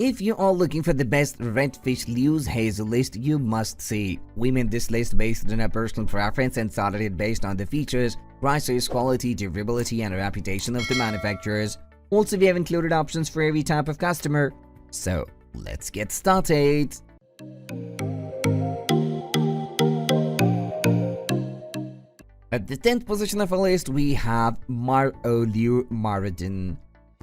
If you are looking for the best redfish lures, here's a list you must see. We made this list based on our personal preference and started it based on the features, prices, quality, durability, and reputation of the manufacturers. Also, we have included options for every type of customer. So, let's get started. At the 10th position of our list, we have Maru Liu Maradon.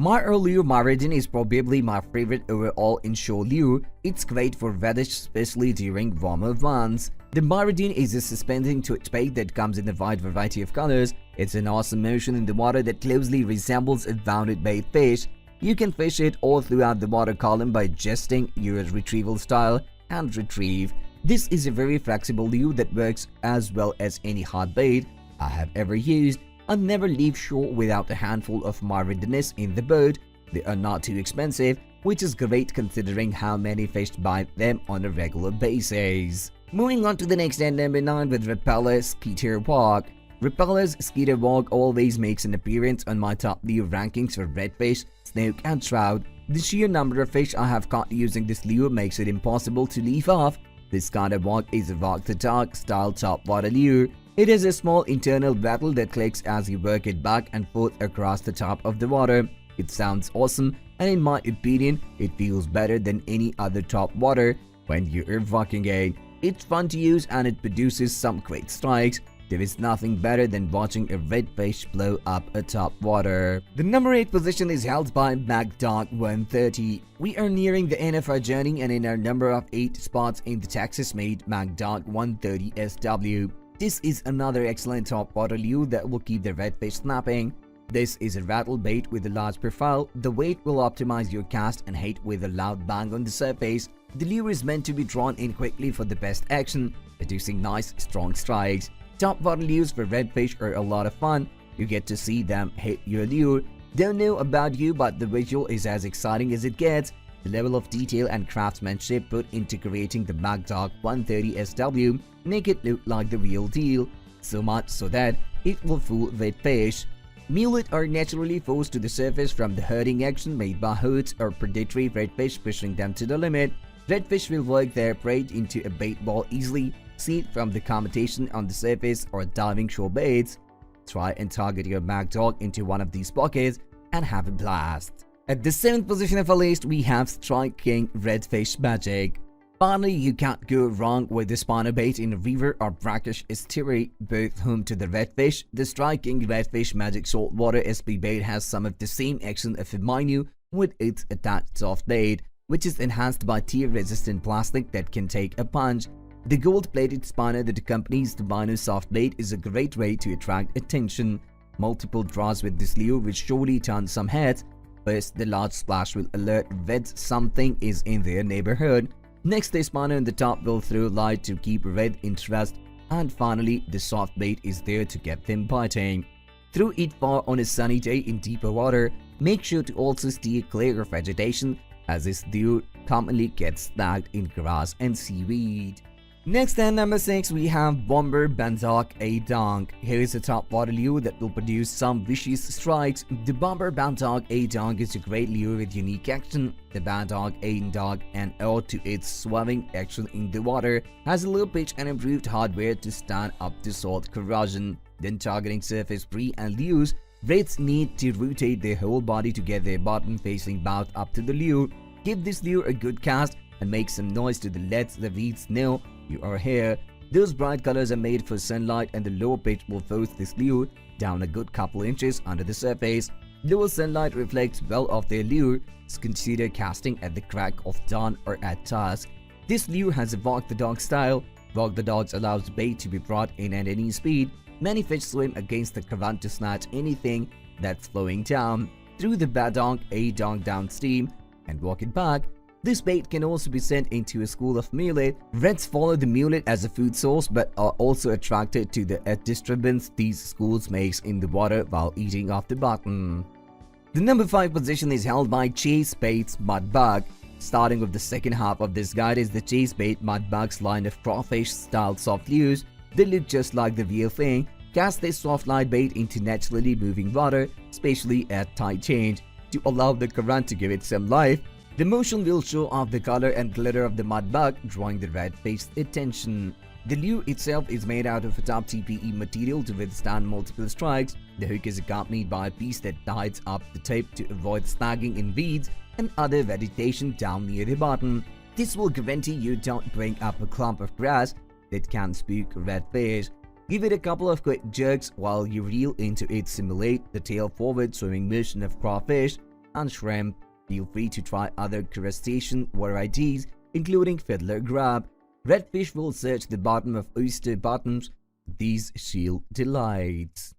Maru Liu Maradon is probably my favorite overall inshore lure. It's great for redfish, especially during warmer months. The Maradon is a suspending bait that comes in a wide variety of colors. It's an awesome motion in the water that closely resembles a rounded bait fish. You can fish it all throughout the water column by adjusting your retrieval style and retrieve. This is a very flexible lure that works as well as any hard bait I have ever used. I never leave shore without a handful of Maradoness in the boat. They are not too expensive, which is great considering how many fish buy them on a regular basis. Moving on to the next at number 9 with Palace Skeeter Walk. Palace Skeeter Walk always makes an appearance on my top lure rankings for redfish, snook, and trout. The sheer number of fish I have caught using this lure makes it impossible to leave off. This kind of walk is a walk-the-talk style top water lure. It is a small internal rattle that clicks as you work it back and forth across the top of the water. It sounds awesome, and in my opinion, it feels better than any other top water when you are walking it. It's fun to use and it produces some great strikes. There is nothing better than watching a redfish blow up atop water. The number 8 position is held by MagDot 130. We are nearing the end of our journey and in our number of 8 spots in the Texas-made MagDot 130 SW. This is another excellent top water lure that will keep the redfish snapping. This is a rattle bait with a large profile. The weight will optimize your cast and hit with a loud bang on the surface. The lure is meant to be drawn in quickly for the best action, producing nice, strong strikes. Top water lures for redfish are a lot of fun. You get to see them hit your lure. Don't know about you, but the visual is as exciting as it gets. The level of detail and craftsmanship put into creating the MagDot 130 SW make it look like the real deal, so much so that it will fool redfish. Mullet are naturally forced to the surface from the herding action made by hoods or predatory redfish pushing them to the limit. Redfish will work their prey into a bait ball easily, see it from the competition on the surface or diving shore baits. Try and target your MagDot into one of these pockets and have a blast. At the 7th position of our list, we have Strike King Redfish Magic. Finally, you can't go wrong with the spawner bait in a river or brackish estuary, both home to the redfish. The Strike King Redfish Magic Saltwater SP bait has some of the same action of a Minu with its attached soft bait, which is enhanced by tear-resistant plastic that can take a punch. The gold-plated spawner that accompanies the Minu soft bait is a great way to attract attention. Multiple draws with this lure will surely turn some heads. First, the large splash will alert reds something is in their neighborhood. Next, the spawner on the top will throw light to keep red interest. And finally, the soft bait is there to get them biting. Throw it far on a sunny day in deeper water. Make sure to also steer clear of vegetation, as this lure commonly gets snagged in grass and seaweed. Next at number 6, we have Bomber Bandock A-Donk. Here is a top water lure that will produce some vicious strikes. The Bomber Bandock A-Donk is a great lure with unique action. The Bandock A-Donk, an ode to its swerving action in the water, has a low pitch and improved hardware to stand up to salt corrosion. Then targeting surface prey and lures, reds need to rotate their whole body to get their bottom facing mouth up to the lure. Give this lure a good cast and make some noise to let the reeds know you are here. Those bright colors are made for sunlight and the lower pitch will force this lure down a good couple inches under the surface. Lower sunlight reflects well off their lure, so consider casting at the crack of dawn or at dusk. This lure has a walk the dog style. Walk the dogs allows bait to be brought in at any speed. Many fish swim against the current to snatch anything that's flowing down. Through the Badonk A-Donk downstream and walk it back. This bait can also be sent into a school of mullet. Reds follow the mullet as a food source but are also attracted to the disturbance these schools makes in the water while eating off the bottom. The number 5 position is held by Chase Bait's Mudbug. Starting with the second half of this guide is the Chase Bait Mudbug's line of crawfish-style soft lures. They look just like the real thing. Cast this soft light bait into naturally moving water, especially at tide change, to allow the current to give it some life. The motion will show off the color and glitter of the mudbug, drawing the redfish's attention. The lure itself is made out of a top TPE material to withstand multiple strikes. The hook is accompanied by a piece that ties up the tip to avoid snagging in weeds and other vegetation down near the bottom. This will guarantee you don't bring up a clump of grass that can spook redfish. Give it a couple of quick jerks while you reel into it, simulate the tail forward swimming motion of crawfish and shrimp. Feel free to try other crustacean varieties, including fiddler crab. Redfish will search the bottom of oyster bottoms for these shield delights.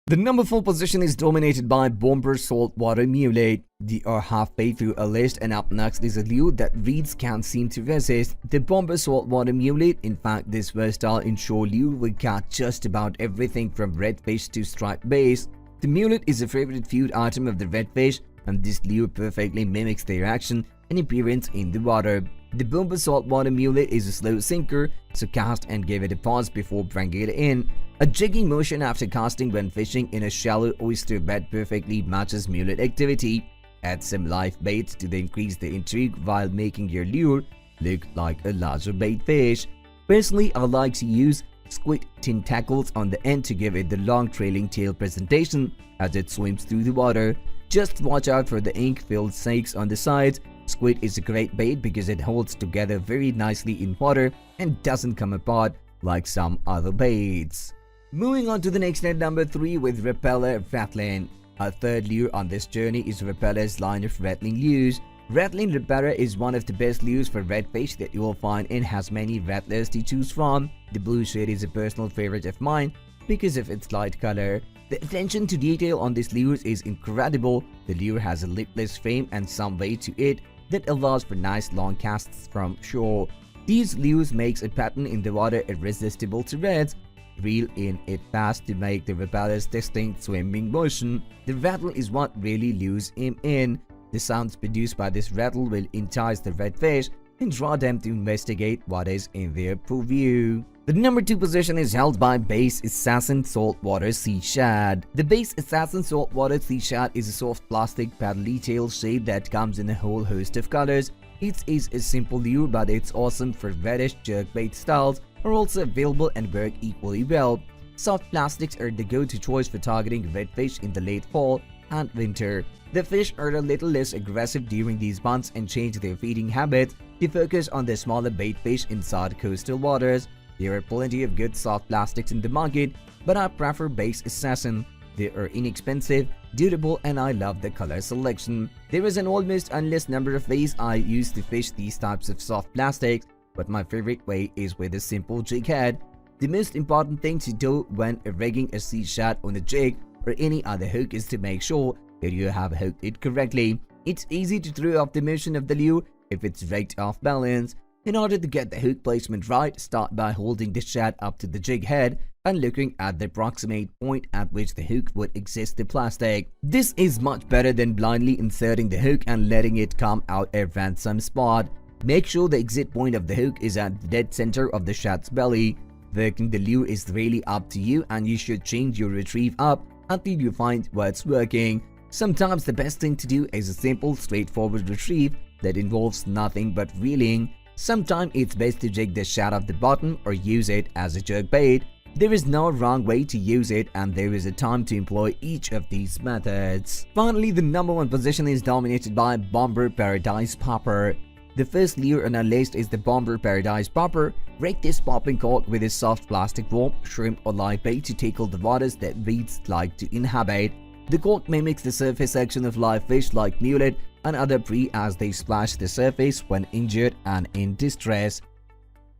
The number 4 position is dominated by bomber saltwater mullet. They are halfway through a list, and up next is a lure that reeds can't seem to resist. The bomber saltwater mullet. In fact, this versatile inshore lure will catch just about everything from redfish to striped bass. The mullet is a favorite food item of the redfish, and this lure perfectly mimics their action and appearance in the water. The bomber saltwater mullet is a slow sinker, so cast and give it a pause before bringing it in. A jigging motion after casting when fishing in a shallow oyster bed perfectly matches mullet activity. Add some live bait to increase the intrigue while making your lure look like a larger bait fish. Personally, I like to use squid tentacles on the end to give it the long trailing tail presentation as it swims through the water. Just watch out for the ink-filled snakes on the sides. Squid is a great bait because it holds together very nicely in water and doesn't come apart like some other baits. Moving on to the next net, number 3, with Repeller Rattling. Our third lure on this journey is Repeller's line of rattling lures. Rattling Repeller is one of the best lures for redfish that you will find and has many rattlers to choose from. The blue shade is a personal favorite of mine because of its light color. The attention to detail on this lure is incredible. The lure has a lipless frame and some weight to it that allows for nice long casts from shore. These lures makes a pattern in the water irresistible to reds. Reel in it fast to make the repeller's distinct swimming motion. The rattle is what really lures him in. The sounds produced by this rattle will entice the redfish and draw them to investigate what is in their purview. The number 2 position is held by Bass Assassin Saltwater Sea Shad. The Bass Assassin Saltwater Sea Shad is a soft plastic paddly tail shade that comes in a whole host of colors. It is a simple lure, but it's awesome for reddish jerkbait styles are also available and work equally well. Soft plastics are the go-to choice for targeting redfish in the late fall and winter. The fish are a little less aggressive during these months and change their feeding habits to focus on the smaller bait fish inside coastal waters. There are plenty of good soft plastics in the market, but I prefer Bass Assassin. They are inexpensive, durable, and I love the color selection. There is an almost endless number of ways I use to fish these types of soft plastics, but my favorite way is with a simple jig head. The most important thing to do when rigging a sea shad on a jig or any other hook is to make sure that you have hooked it correctly. It's easy to throw off the motion of the lure if it's rigged off balance. In order to get the hook placement right, start by holding the shad up to the jig head and looking at the approximate point at which the hook would exit the plastic. This is much better than blindly inserting the hook and letting it come out a random spot. Make sure the exit point of the hook is at the dead center of the shad's belly. Working the lure is really up to you, and you should change your retrieve up until you find what's working. Sometimes the best thing to do is a simple, straightforward retrieve that involves nothing but reeling. Sometimes it's best to jig the shad off the bottom or use it as a jerkbait. There is no wrong way to use it, and there is a time to employ each of these methods. Finally, the number 1 position is dominated by Bomber Paradise Popper. The first lure on our list is the Bomber Paradise Popper. Rig this popping cork with a soft plastic worm, shrimp, or live bait to tackle the waters that reeds like to inhabit. The cork mimics the surface section of live fish like mullet and other prey as they splash the surface when injured and in distress.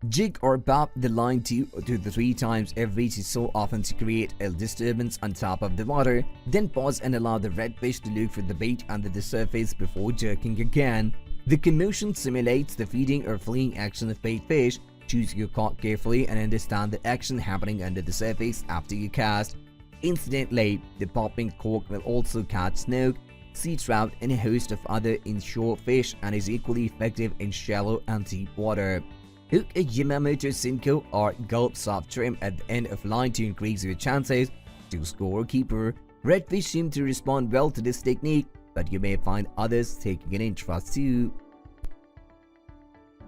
Jig or bop the line 2 to 3 times every so often to create a disturbance on top of the water. Then pause and allow the redfish to look for the bait under the surface before jerking again. The commotion simulates the feeding or fleeing action of bait fish. Choose your cork carefully and understand the action happening under the surface after you cast. Incidentally, the popping cork will also catch snook, sea trout, and a host of other inshore fish, and is equally effective in shallow and deep water. Hook a Yamamoto Senko or gulp soft trim at the end of line to increase your chances to score a keeper. Redfish seem to respond well to this technique. but you may find others taking an interest too.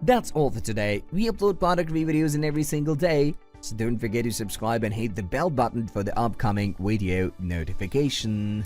That's all for today. We upload product review videos in every single day, so don't forget to subscribe and hit the bell button for the upcoming video notification.